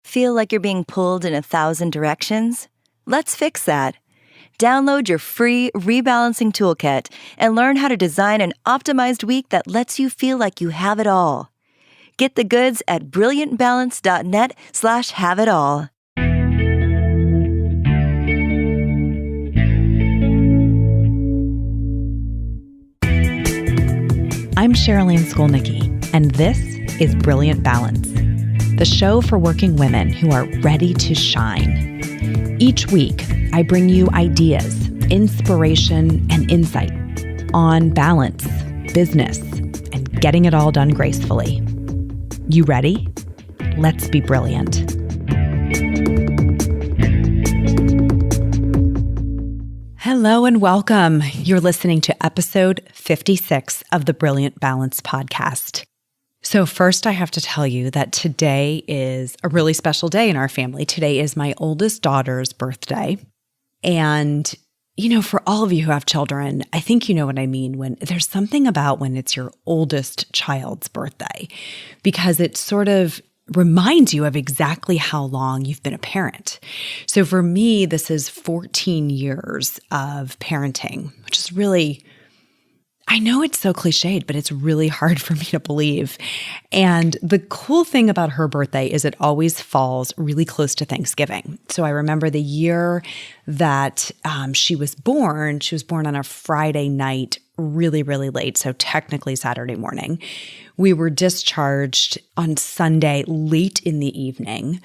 Feel like you're being pulled in 1,000 directions? Let's fix that. Download your free rebalancing toolkit and learn how to design an optimized week that lets you feel like you have it all. Get the goods at brilliantbalance.net/have-it-all. I'm Cherylanne Skolnicki, and this is Brilliant Balance, the show for working women who are ready to shine. Each week, I bring you ideas, inspiration, and insight on balance, business, and getting it all done gracefully. You ready? Let's be brilliant. Hello and welcome. You're listening to episode 56 of the Brilliant Balance podcast. So first, I have to tell you that today is a really special day in our family. Today is my oldest daughter's birthday. And, for all of you who have children, I think you know what I mean when there's something about when it's your oldest child's birthday, because it sort of reminds you of exactly how long you've been a parent. So for me, this is 14 years of parenting, which is really, I know it's so cliched, but it's really hard for me to believe. And the cool thing about her birthday is it always falls really close to Thanksgiving. So I remember the year that she was born on a Friday night, really, really late, so technically Saturday morning. We were discharged on Sunday late in the evening,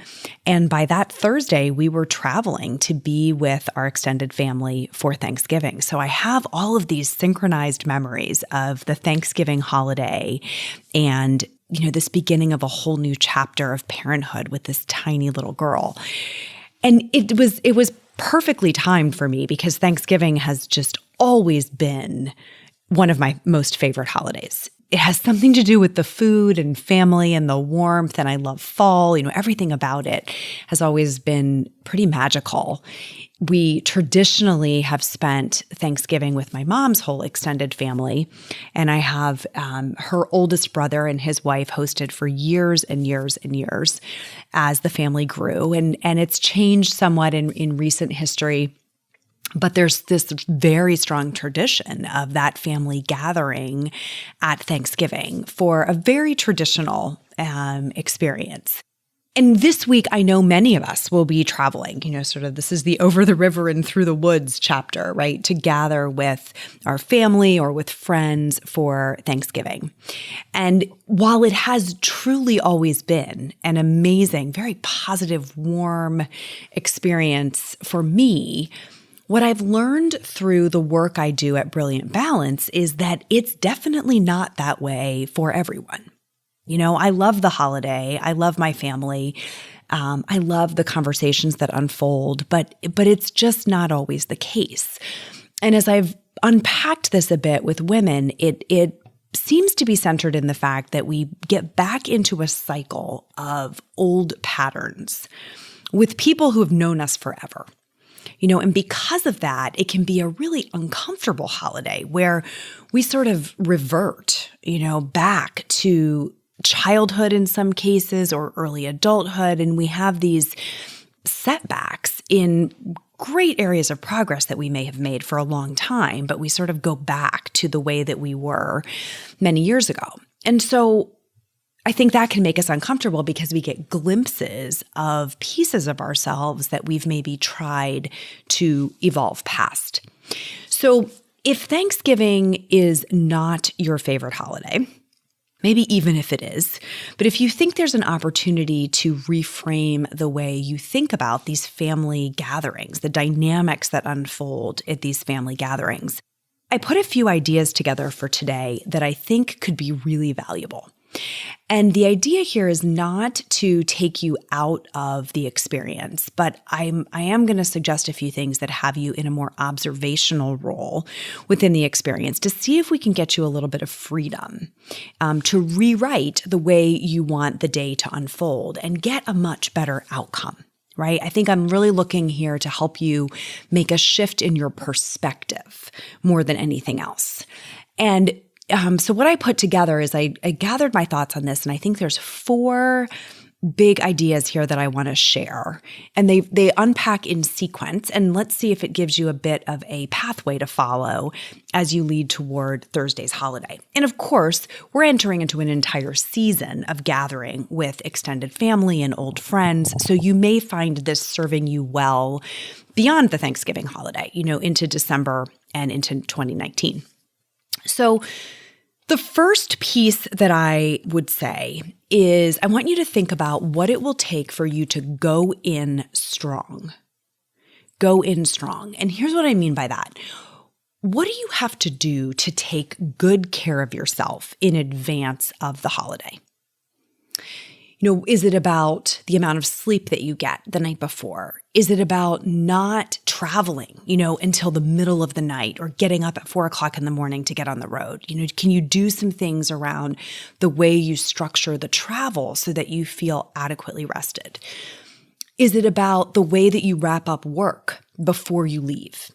and by that Thursday, we were traveling to be with our extended family for Thanksgiving. So I have all of these synchronized memories of the Thanksgiving holiday and this beginning of a whole new chapter of parenthood with this tiny little girl. And it was perfectly timed for me because Thanksgiving has just always been one of my most favorite holidays. It has something to do with the food and family and the warmth, and I love fall. Everything about it has always been pretty magical. We traditionally have spent Thanksgiving with my mom's whole extended family, and I have her oldest brother and his wife hosted for years and years and years as the family grew, and it's changed somewhat in recent history. But there's this very strong tradition of that family gathering at Thanksgiving for a very traditional experience. And this week, I know many of us will be traveling, this is the over the river and through the woods chapter, right? To gather with our family or with friends for Thanksgiving. And while it has truly always been an amazing, very positive, warm experience for me, what I've learned through the work I do at Brilliant Balance is that it's definitely not that way for everyone. I love the holiday. I love my family. I love the conversations that unfold, but it's just not always the case. And as I've unpacked this a bit with women, it seems to be centered in the fact that we get back into a cycle of old patterns with people who have known us forever. And because of that, it can be a really uncomfortable holiday where we sort of revert, back to childhood in some cases or early adulthood. And we have these setbacks in great areas of progress that we may have made for a long time, but we sort of go back to the way that we were many years ago. And so I think that can make us uncomfortable because we get glimpses of pieces of ourselves that we've maybe tried to evolve past. So if Thanksgiving is not your favorite holiday, maybe even if it is, but if you think there's an opportunity to reframe the way you think about these family gatherings, the dynamics that unfold at these family gatherings, I put a few ideas together for today that I think could be really valuable. And the idea here is not to take you out of the experience, but I am going to suggest a few things that have you in a more observational role within the experience to see if we can get you a little bit of freedom to rewrite the way you want the day to unfold and get a much better outcome. Right? I think I'm really looking here to help you make a shift in your perspective more than anything else. And so what I put together is I gathered my thoughts on this, and I think there's 4 big ideas here that I want to share. And they unpack in sequence. And let's see if it gives you a bit of a pathway to follow as you lead toward Thursday's holiday. And of course, we're entering into an entire season of gathering with extended family and old friends. So you may find this serving you well beyond the Thanksgiving holiday, into December and into 2019. So the first piece that I would say is I want you to think about what it will take for you to go in strong. Go in strong. And here's what I mean by that. What do you have to do to take good care of yourself in advance of the holiday? Is it about the amount of sleep that you get the night before? Is it about not traveling, until the middle of the night or getting up at 4 o'clock in the morning to get on the road? Can you do some things around the way you structure the travel so that you feel adequately rested? Is it about the way that you wrap up work before you leave?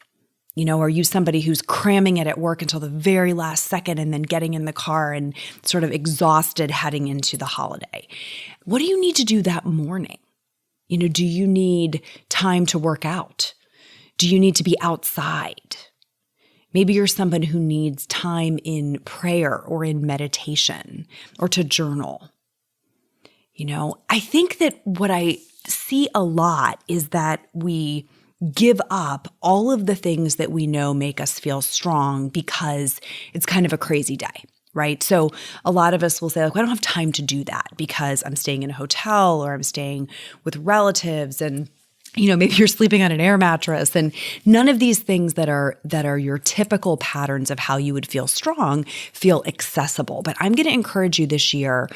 Are you somebody who's cramming it at work until the very last second and then getting in the car and sort of exhausted heading into the holiday? What do you need to do that morning? Do you need time to work out? Do you need to be outside? Maybe you're someone who needs time in prayer or in meditation or to journal. I think that what I see a lot is that we give up all of the things that we know make us feel strong because it's kind of a crazy day, right? So a lot of us will say, I don't have time to do that because I'm staying in a hotel or I'm staying with relatives and maybe you're sleeping on an air mattress, and none of these things that are your typical patterns of how you would feel strong feel accessible. But I'm going to encourage you this year,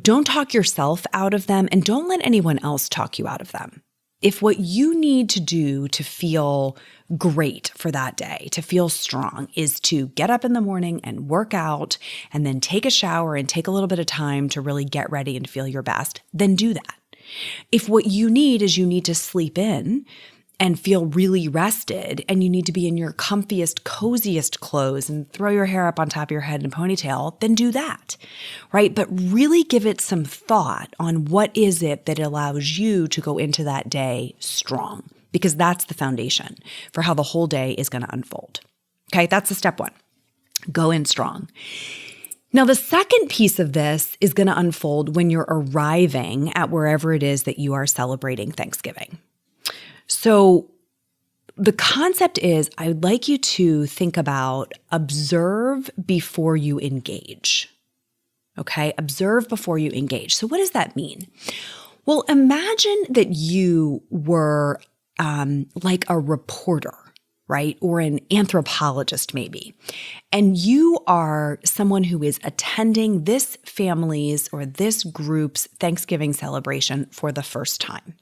don't talk yourself out of them and don't let anyone else talk you out of them. If what you need to do to feel great for that day, to feel strong, is to get up in the morning and work out and then take a shower and take a little bit of time to really get ready and feel your best, then do that. If what you need is you need to sleep in and feel really rested and you need to be in your comfiest, coziest clothes and throw your hair up on top of your head in a ponytail, then do that, right? But really give it some thought on what is it that allows you to go into that day strong, because that's the foundation for how the whole day is going to unfold. Okay, that's the step one. Go in strong. Now, the second piece of this is going to unfold when you're arriving at wherever it is that you are celebrating Thanksgiving. So the concept is I'd like you to think about observe before you engage. Okay, observe before you engage. So what does that mean? Well, imagine that you were like a reporter, right? Or an anthropologist maybe. And you are someone who is attending this family's or this group's Thanksgiving celebration for the first time.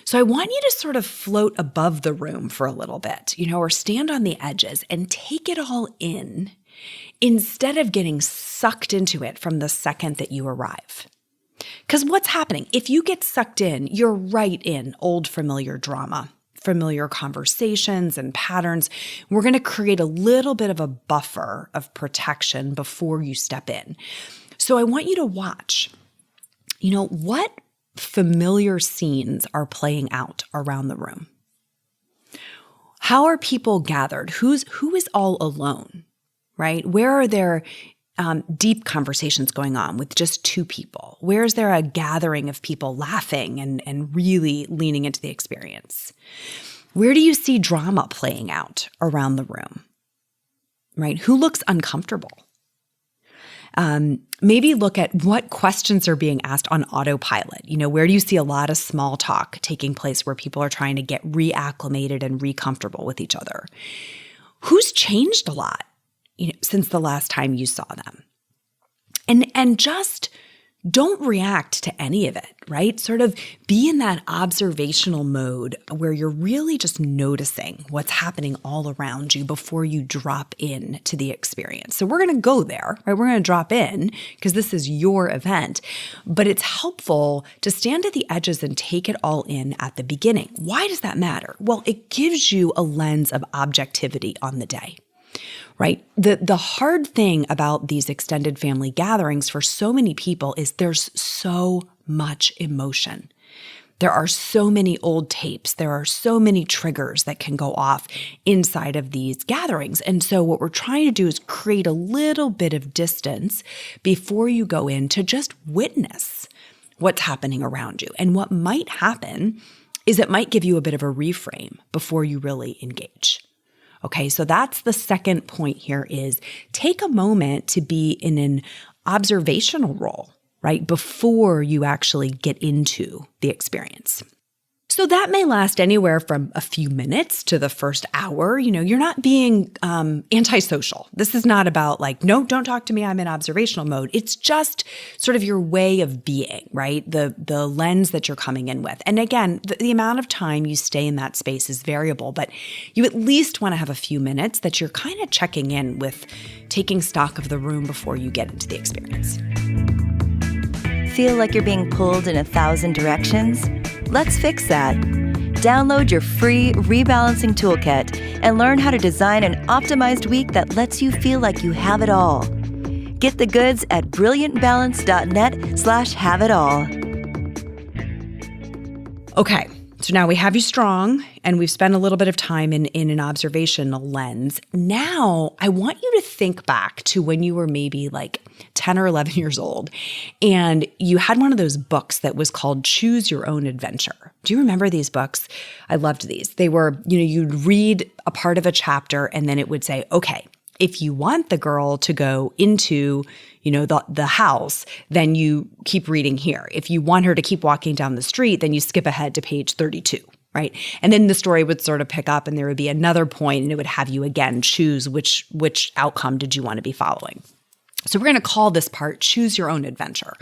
So I want you to sort of float above the room for a little bit, or stand on the edges and take it all in instead of getting sucked into it from the second that you arrive. Because what's happening? If you get sucked in, you're right in old familiar drama, familiar conversations and patterns. We're going to create a little bit of a buffer of protection before you step in. So I want you to watch, what familiar scenes are playing out around the room. How are people gathered? Who is all alone, right? Where are there deep conversations going on with just two people? Where is there a gathering of people laughing and really leaning into the experience? Where do you see drama playing out around the room, right? Who looks uncomfortable? Maybe look at what questions are being asked on autopilot. Where do you see a lot of small talk taking place where people are trying to get reacclimated and re-comfortable with each other? Who's changed a lot, since the last time you saw them? And just don't react to any of it, right? Sort of be in that observational mode where you're really just noticing what's happening all around you before you drop in to the experience. So we're going to go there, right? We're going to drop in because this is your event, but it's helpful to stand at the edges and take it all in at the beginning. Why does that matter? Well, it gives you a lens of objectivity on the day. Right? The hard thing about these extended family gatherings for so many people is there's so much emotion. There are so many old tapes. There are so many triggers that can go off inside of these gatherings. And so what we're trying to do is create a little bit of distance before you go in to just witness what's happening around you. And what might happen is it might give you a bit of a reframe before you really engage. Okay, so that's the second point here is take a moment to be in an observational role, right, before you actually get into the experience. So that may last anywhere from a few minutes to the first hour. You're not being antisocial. This is not about like, no, don't talk to me. I'm in observational mode. It's just sort of your way of being, right? The lens that you're coming in with. And again, the amount of time you stay in that space is variable, but you at least want to have a few minutes that you're kind of checking in with, taking stock of the room before you get into the experience. Feel like you're being pulled in 1,000 directions? Let's fix that. Download your free rebalancing toolkit and learn how to design an optimized week that lets you feel like you have it all. Get the goods at brilliantbalance.net/have-it-all. Okay, so now we have you strong and we've spent a little bit of time in an observational lens. Now, I want you to think back to when you were maybe like 10 or 11 years old and you had one of those books that was called Choose Your Own Adventure. Do you remember these books? I loved these. They were, you'd read a part of a chapter and then it would say, okay, if you want the girl to go into, the house, then you keep reading here. If you want her to keep walking down the street, then you skip ahead to page 32. Right. And then the story would sort of pick up and there would be another point and it would have you again choose which outcome did you want to be following. So we're going to call this part Choose Your Own Adventure.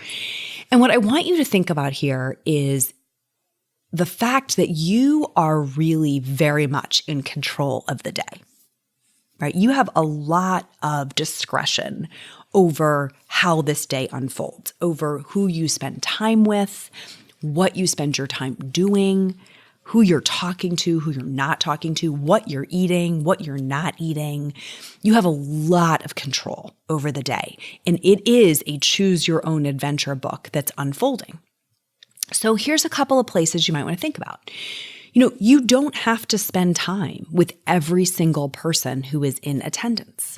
And what I want you to think about here is the fact that you are really very much in control of the day, right? You have a lot of discretion over how this day unfolds, over who you spend time with, what you spend your time doing, who you're talking to, who you're not talking to, what you're eating, what you're not eating. You have a lot of control over the day. And it is a choose your own adventure book that's unfolding. So here's a couple of places you might want to think about. You don't have to spend time with every single person who is in attendance.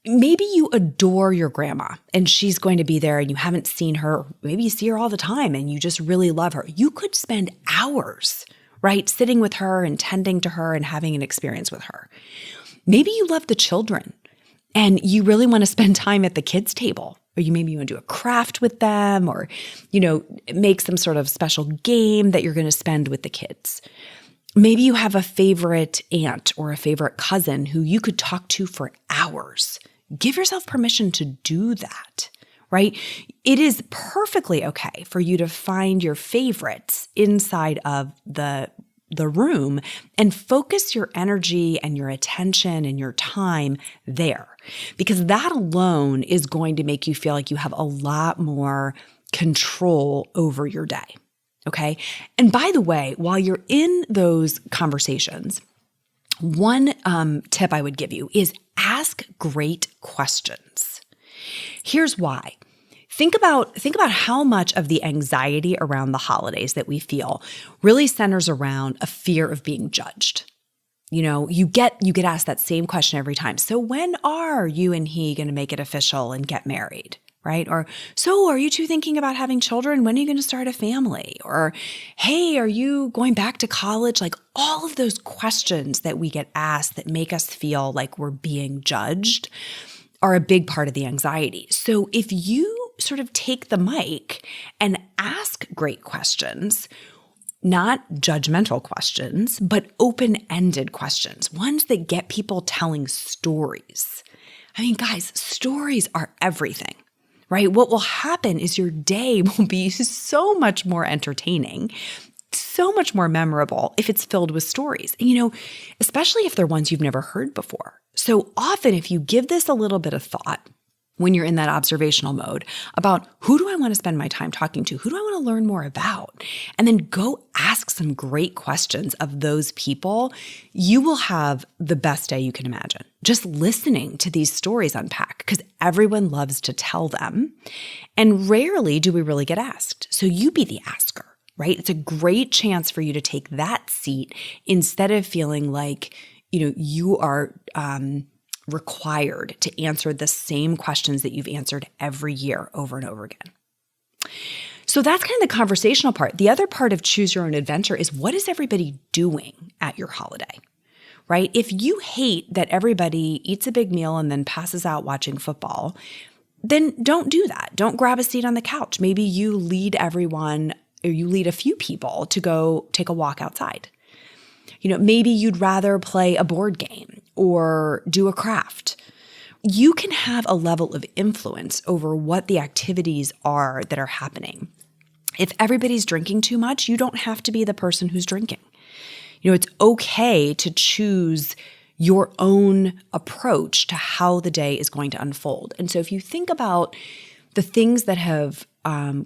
Maybe you adore your grandma and she's going to be there and you haven't seen her. Maybe you see her all the time and you just really love her. You could spend hours, right, sitting with her and tending to her and having an experience with her. Maybe you love the children and you really want to spend time at the kids' table, or maybe you want to do a craft with them or, make some sort of special game that you're going to spend with the kids. Maybe you have a favorite aunt or a favorite cousin who you could talk to for hours. Give yourself permission to do that, right? It is perfectly okay for you to find your favorites inside of the room and focus your energy and your attention and your time there, because that alone is going to make you feel like you have a lot more control over your day. Okay. And by the way, while you're in those conversations, one tip I would give you is ask great questions. Here's why. Think about how much of the anxiety around the holidays that we feel really centers around a fear of being judged. You get asked that same question every time. So when are you and he going to make it official and get married? Right? Or, so are you two thinking about having children? When are you going to start a family? Or, hey, are you going back to college? Like all of those questions that we get asked that make us feel like we're being judged are a big part of the anxiety. So if you sort of take the mic and ask great questions, not judgmental questions, but open-ended questions, ones that get people telling stories. I mean, guys, stories are everything. Right? What will happen is your day will be so much more entertaining, so much more memorable if it's filled with stories. And, especially if they're ones you've never heard before. So often, if you give this a little bit of thought when you're in that observational mode about who do I want to spend my time talking to? Who do I want to learn more about? And then go ask some great questions of those people, you will have the best day you can imagine. Just listening to these stories unpack, because everyone loves to tell them. And rarely do we really get asked. So you be the asker, right? It's a great chance for you to take that seat instead of feeling like, you are required to answer the same questions that you've answered every year over and over again. So that's kind of the conversational part. The other part of choose your own adventure is, what is everybody doing at your holiday, right? If you hate that everybody eats a big meal and then passes out watching football, then don't do that. Don't grab a seat on the couch. Maybe you lead everyone, or you lead a few people to go take a walk outside. Maybe you'd rather play a board game or do a craft. You can have a level of influence over what the activities are that are happening. If everybody's drinking too much, you don't have to be the person who's drinking. It's okay to choose your own approach to how the day is going to unfold. And so if you think about the things that have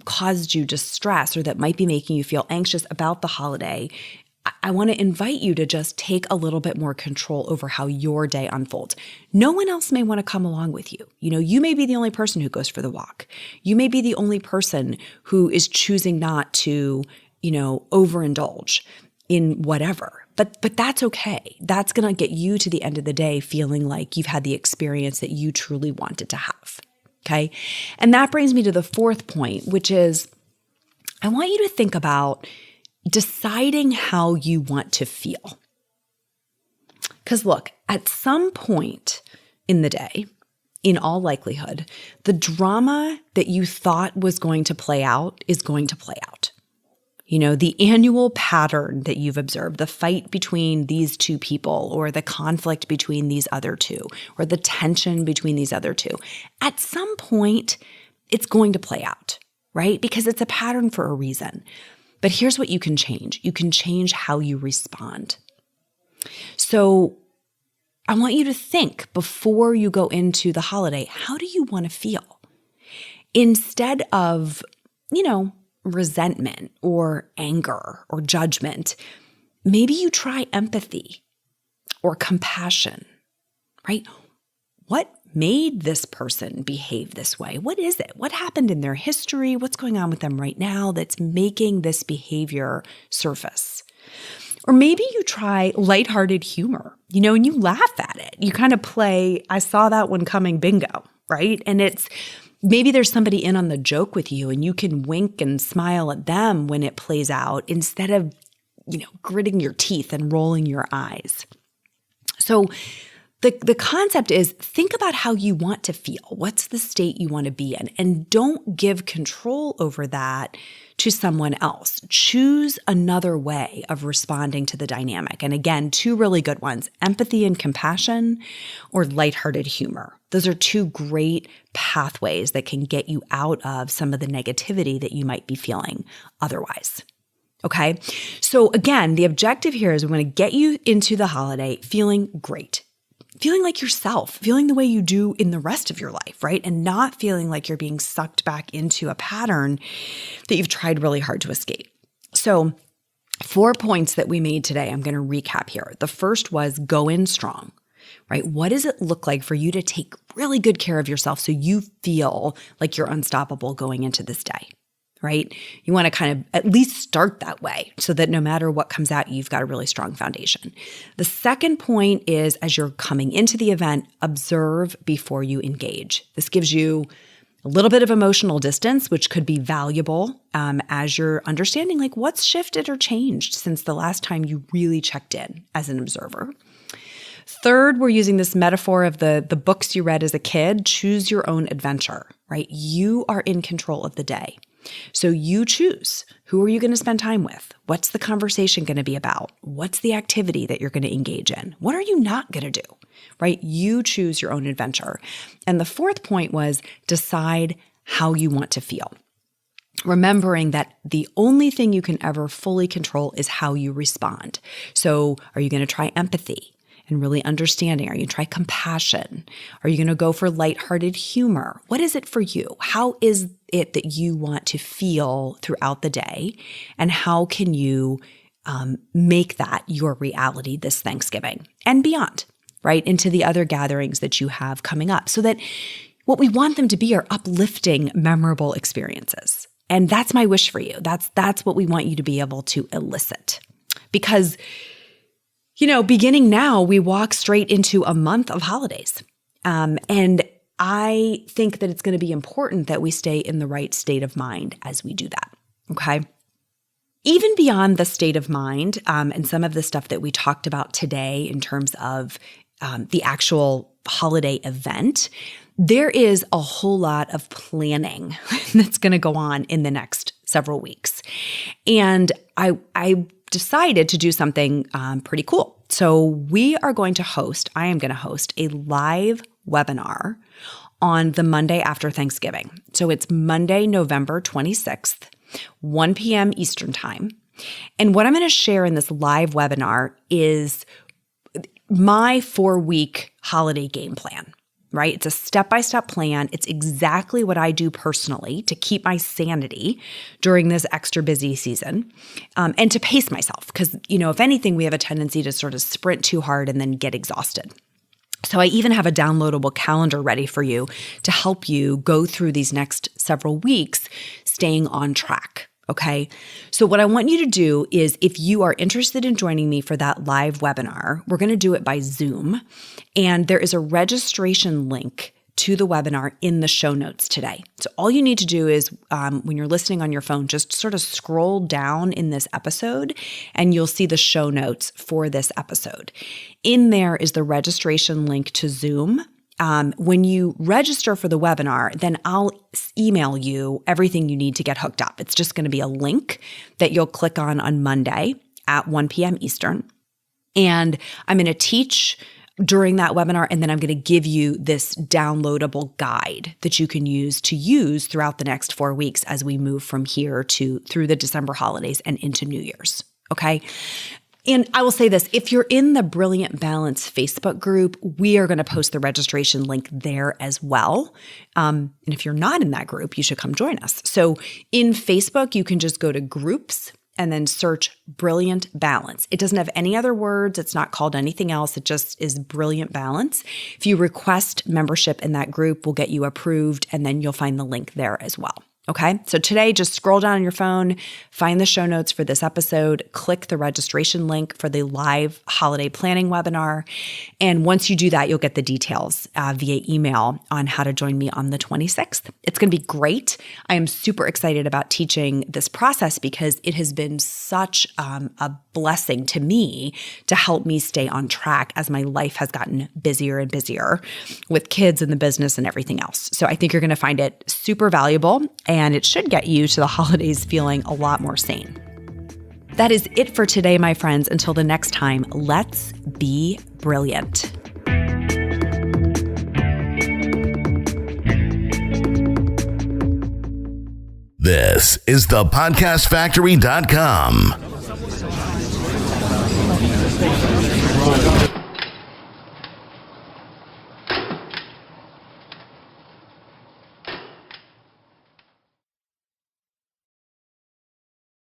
caused you distress or that might be making you feel anxious about the holiday, I want to invite you to just take a little bit more control over how your day unfolds. No one else may want to come along with you. You may be the only person who goes for the walk. You may be the only person who is choosing not to, overindulge in whatever. But that's okay. That's going to get you to the end of the day feeling like you've had the experience that you truly wanted to have. Okay? And that brings me to the fourth point, which is I want you to think about deciding how you want to feel. Because look, at some point in the day, in all likelihood, the drama that you thought was going to play out is going to play out. The annual pattern that you've observed, the fight between these two people, or the conflict between these other two, or the tension between these other two, at some point, it's going to play out, right? Because it's a pattern for a reason. But here's what you can change. You can change how you respond. So I want you to think before you go into the holiday, how do you want to feel? Instead of, resentment or anger or judgment, maybe you try empathy or compassion, right? What made this person behave this way? What is it? What happened in their history? What's going on with them right now that's making this behavior surface? Or maybe you try lighthearted humor, and you laugh at it. You kind of play, I saw that one coming bingo, right? And maybe there's somebody in on the joke with you and you can wink and smile at them when it plays out instead of, gritting your teeth and rolling your eyes. So the concept is, think about how you want to feel. What's the state you want to be in? And don't give control over that to someone else. Choose another way of responding to the dynamic. And again, two really good ones, empathy and compassion, or lighthearted humor. Those are two great pathways that can get you out of some of the negativity that you might be feeling otherwise. Okay? So again, the objective here is we want to get you into the holiday feeling great. Feeling like yourself, feeling the way you do in the rest of your life, right? And not feeling like you're being sucked back into a pattern that you've tried really hard to escape. So 4 points that we made today, I'm going to recap here. The first was go in strong, right? What does it look like for you to take really good care of yourself so you feel like you're unstoppable going into this day? Right? You want to kind of at least start that way so that no matter what comes at you, you've got a really strong foundation. The second point is, as you're coming into the event, observe before you engage. This gives you a little bit of emotional distance, which could be valuable as you're understanding like what's shifted or changed since the last time you really checked in as an observer. Third, we're using this metaphor of the books you read as a kid. Choose your own adventure, right? You are in control of the day. So you choose, who are you going to spend time with? What's the conversation going to be about? What's the activity that you're going to engage in? What are you not going to do, right? You choose your own adventure. And the fourth point was decide how you want to feel. Remembering that the only thing you can ever fully control is how you respond. So are you going to try empathy and really understanding? Are you going to try compassion? Are you going to go for lighthearted humor? What is it for you? How is it that you want to feel throughout the day? And how can you make that your reality this Thanksgiving and beyond, right? Into the other gatherings that you have coming up so that what we want them to be are uplifting, memorable experiences. And that's my wish for you. That's what we want you to be able to elicit. Because, beginning now, we walk straight into a month of holidays. And I think that it's going to be important that we stay in the right state of mind as we do that, okay? Even beyond the state of mind and some of the stuff that we talked about today in terms of the actual holiday event, there is a whole lot of planning that's going to go on in the next several weeks. And I decided to do something pretty cool. So I am going to host a live webinar on the Monday after Thanksgiving. So it's Monday, November 26th, 1 p.m. Eastern Time. And what I'm going to share in this live webinar is my 4-week holiday game plan, right? It's a step-by-step plan. It's exactly what I do personally to keep my sanity during this extra busy season and to pace myself. Because, if anything, we have a tendency to sort of sprint too hard and then get exhausted. So I even have a downloadable calendar ready for you to help you go through these next several weeks staying on track. Okay. So what I want you to do is, if you are interested in joining me for that live webinar, we're going to do it by Zoom. And there is a registration link to the webinar in the show notes today. So all you need to do is, when you're listening on your phone, just sort of scroll down in this episode and you'll see the show notes for this episode. In there is the registration link to Zoom. When you register for the webinar, then I'll email you everything you need to get hooked up. It's just going to be a link that you'll click on Monday at 1 p.m. Eastern. And I'm going to teach during that webinar, and then I'm going to give you this downloadable guide that you can use throughout the next 4 weeks as we move from here through the December holidays and into New Year's. Okay. And I will say this, if you're in the Brilliant Balance Facebook group, we are going to post the registration link there as well. And if you're not in that group, you should come join us. So in Facebook, you can just go to groups and then search Brilliant Balance. It doesn't have any other words. It's not called anything else. It just is Brilliant Balance. If you request membership in that group, we'll get you approved, and then you'll find the link there as well. Okay, so today, just scroll down on your phone, find the show notes for this episode, click the registration link for the live holiday planning webinar. And once you do that, you'll get the details via email on how to join me on the 26th. It's going to be great. I am super excited about teaching this process because it has been such a blessing to me to help me stay on track as my life has gotten busier and busier with kids and the business and everything else. So I think you're going to find it super valuable, and it should get you to the holidays feeling a lot more sane. That is it for today, my friends. Until the next time, let's be brilliant. This is thepodcastfactory.com.